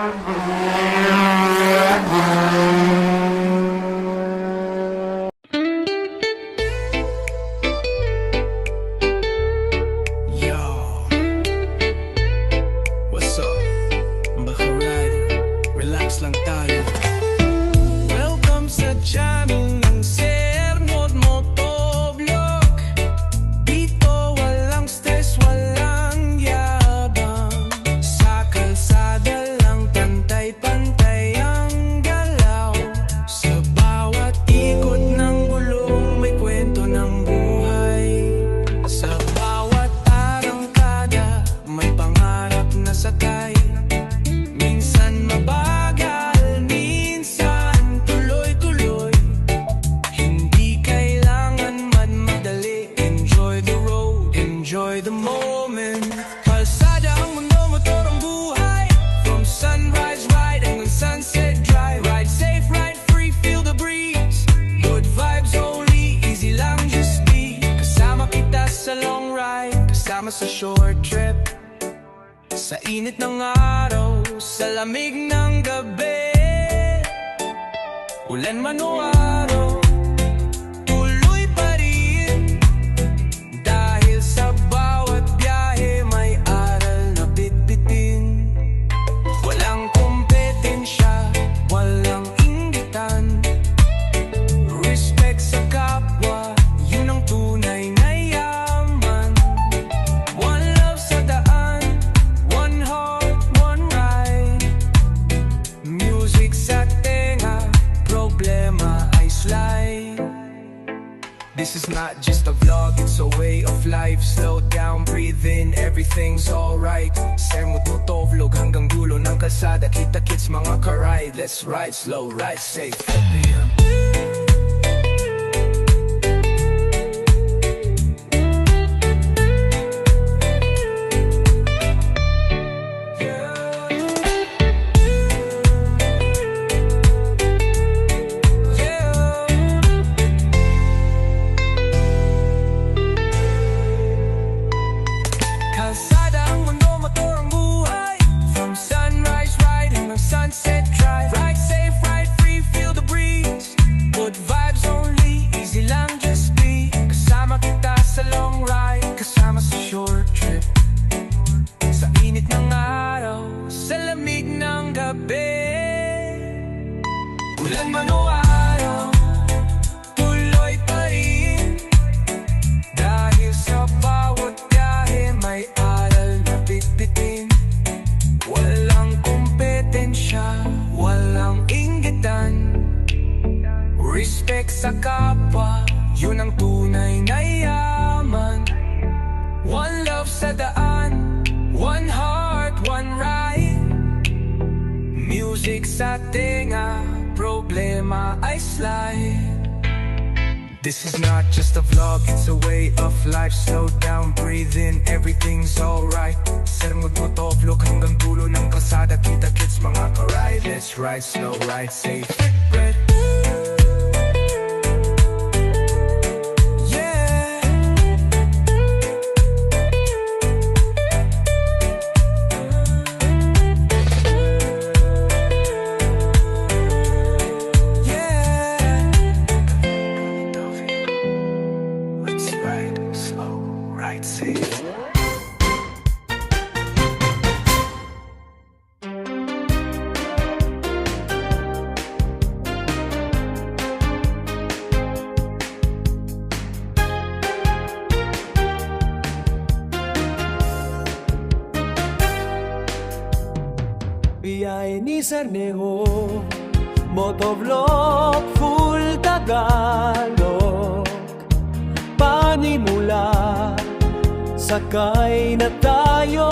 What's up? Baka ride, relax lang tayo. Welcome sa channel ng Sir Mod Motovlog. Dito walang stress, walang yabang. Sa kalsada lang pantay-pantay ang galaw. Sa bawat ikot ng gulong may kwento ng buhay. Sa bawat arangkada may pangarap na sakay. Minsan mabagal, minsan tuloy-tuloy. Hindi kailangan madali. Enjoy the road, enjoy the moment. Kalsada ang mundo, motor ang buhay. From sunrise ride hanggang sunset drive. Ride safe, ride free, feel the breeze. Good vibes only, easy lang just be. Kasama kita sa long ride, kasama sa short trip. Sa init ng araw, sa lamig ng gabi. Ulan man o araw, tuloy pa rin. Dahil sa bawat biyahe may aral na bitbitin. Walang kompetensya, walang inggitan. Respect sa kapwa, yun ang tunay na yaman. One love sa daan, one heart, one ride. Music sa tenga, problema ay slide. This is not just a vlog, it's a way of life. Slow down, breathe in, everything's alright. Sir Mod Motovlog hanggang dulo ng kalsada. Kita-kits mga ka-ride, let's ride slow, ride safe. Kalsada ang mundo, motor ang buhay. From sunrise ride hanggang sunset drive. Ride safe, ride free, feel the breeze. Good vibes only, easy lang just be. Kasama kita sa long ride, kasama sa short trip. Sa init ng araw, sa lamig ng gabi. Ulan man o araw, tuloy pa rin. Dahil sa bawat biyahe may aral na bitbitin. Walang kompetensya, walang inggitan. Respect sa kapwa, yun ang tunay na yaman. One love sa daan, one heart, one ride. Music sa tenga, problema ay slide. This is not just a vlog, it's a way of life. Slow down, breathe in, everything's alright. Sir Mod Motovlog hanggang dulo ng kalsada. Kita-kits mga ka-ride, let's ride slow, ride safe. Red. Let's ride slow, ride safe. Biyahe ni Sarneho, Motovlog, full Tagalog. Panimula, sakay na tayo,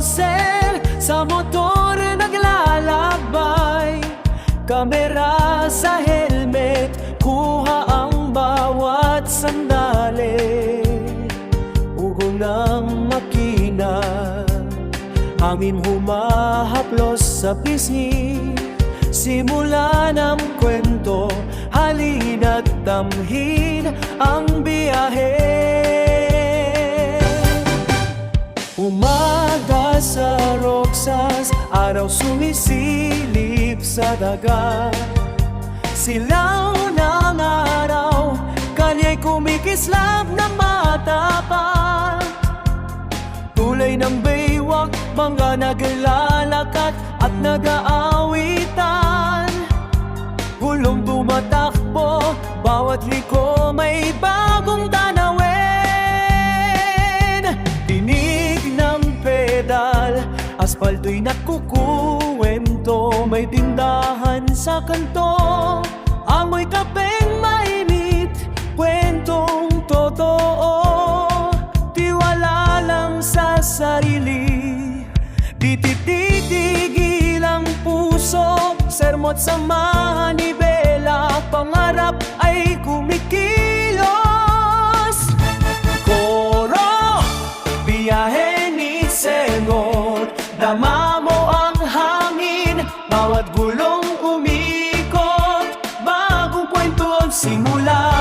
sir. Sa motor naglalakbay, kamera sa helmet, kuha ang bawat sandali. Ugong ng makina, hangin humahaplos sa pisngi. Simula ng kwento, halina't damhin ang biyahe. Umaga sa Roxas, araw sumisilip sa dagat. Silaw ng araw, kanya'y kumikislap na matapat. Tulay ng baywak, mga naglalakat at nag-aawitan. Hulong tumatakbo, bawat liko may bagong tanawin. Tinig ng pedal, aspalto'y nakukuwento. May tindahan sa kanto, amoy kapeng mainit, kwentong totoo. Tiwala lang sa sarili, di titigil ang puso. Sermo't sa manibela, pangarap ay kumikilos. Koro, biyahe ni Sermot, dama mo ang hangin, bawat gulong umikot, bagong kwento ang simula.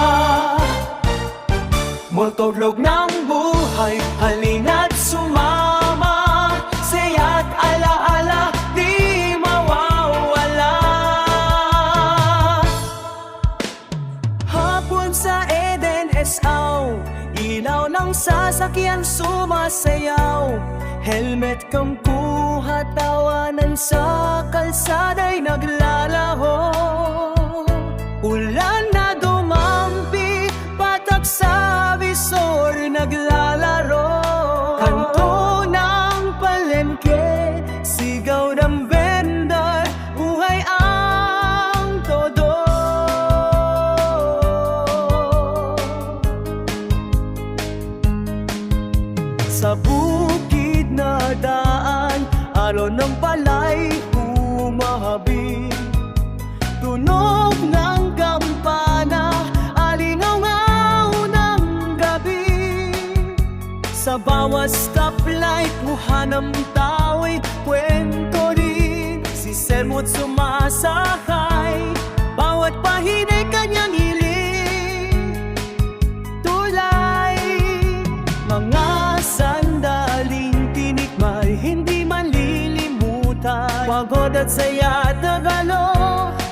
Motovlog ng buhay, halina't sumama, saya't alaala, di mawawala. Hapon sa Eden Esaw, ilaw ng sasakyan sumasayaw. Helmet kang kuha, tawanan sa kalsada'y naglalaho. Ulan na dumampi, patak sa visor naglalaro. Kanto ng palengke, sigaw ng vendor, buhay ang todo. Sa bukid na daan, alon ng palay humahabig. Tunog ng kampana, alingaw-ngaw ng gabi. Sa bawat stoplight, mukha ng tao'y kwento rin. Si Sermo't sumasakay, bawat pahina'y kanyang hiling. Tulay, mga sandaling tinikmay, hindi malilimutan. Pagod at saya, tagalo,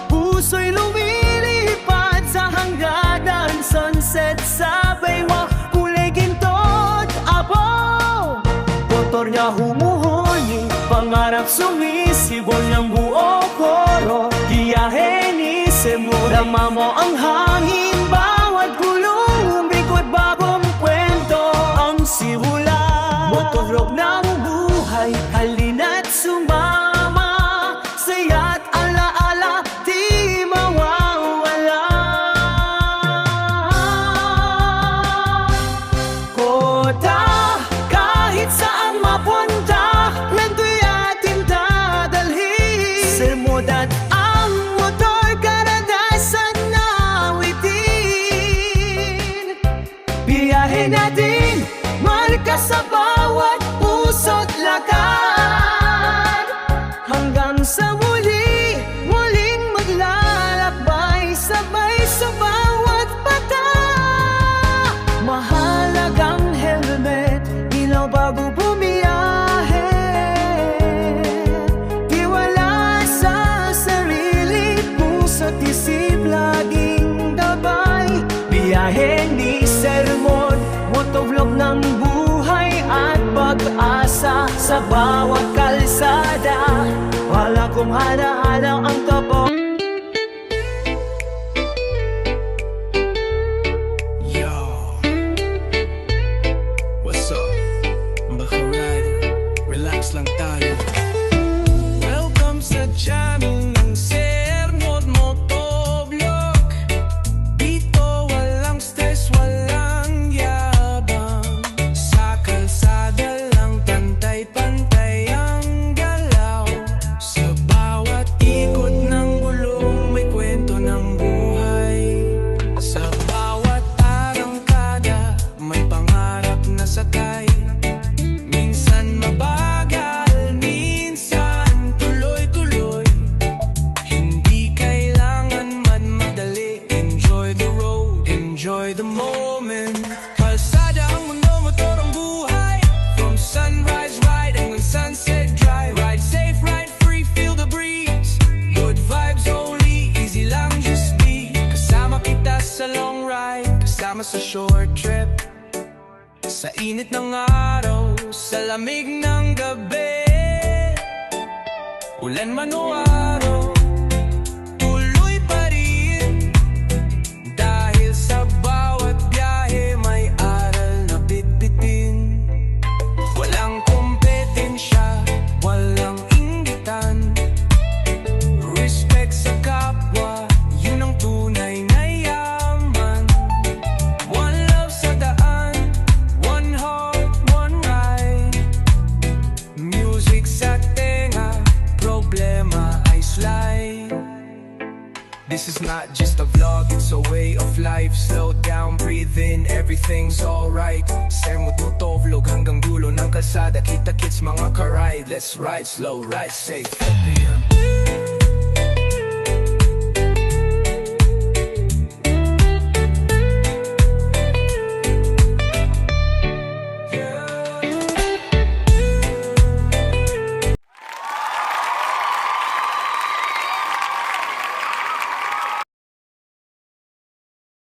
puso'y lumilipad sa hanggadan. Sunset sa baywak, kulay ginto't apaw. Motor niya humuhuni, pangarap sumisibol niyang buo koro. Giyahe ni Sermot, dama mo ang hangin, bawat gulong umikot, bagong kwento ang simula. Motovlog ng buhay, halina't sumama, saya't alaala, di mawawala. Kota, kahit saan mapunta, lanto'y ating dadalhin. Sermot at ang motor, karanasan na awitin. Biyahe natin, marka sa bawat puso't lakad. Hanggang sa muli, muling maglalakbay, sabay sa bawat pata. Mahalagang helmet, ilaw bago bumiyahe. Tiwala sa sarili, puso't isip laging gabay. Biyahe ni Sermot, motovlog ng buhay at pag-asa. Sa bawat kalsada, wala kong halahalang ang tapo. Yo, what's up? Baka rider, relax lang tayo. Welcome sa channel ng Sermot Motovlog. Dito walang stress, walang yabang. Sa kalsada lang pantay-pantay ang galaw. Sa bawat Sama sa short trip, sa init ng araw, sa lamig ng gabi, ulan man o araw, tuloy pa rin. Dahil sa bawat biyahe may aral na bitbitin. Walang kompetensya, walang inggitan, respect sa kapwa, yun ang tunay na yaman. One love sa daan, one heart, one ride. Music sa tenga, problema ay slide. This is not just a vlog, it's a way of life. Slow down, breathe in, everything's alright. Sermot mo to vlog hanggang dulo ng kalsada. Kita-kits mga karide, let's ride slow, ride safe.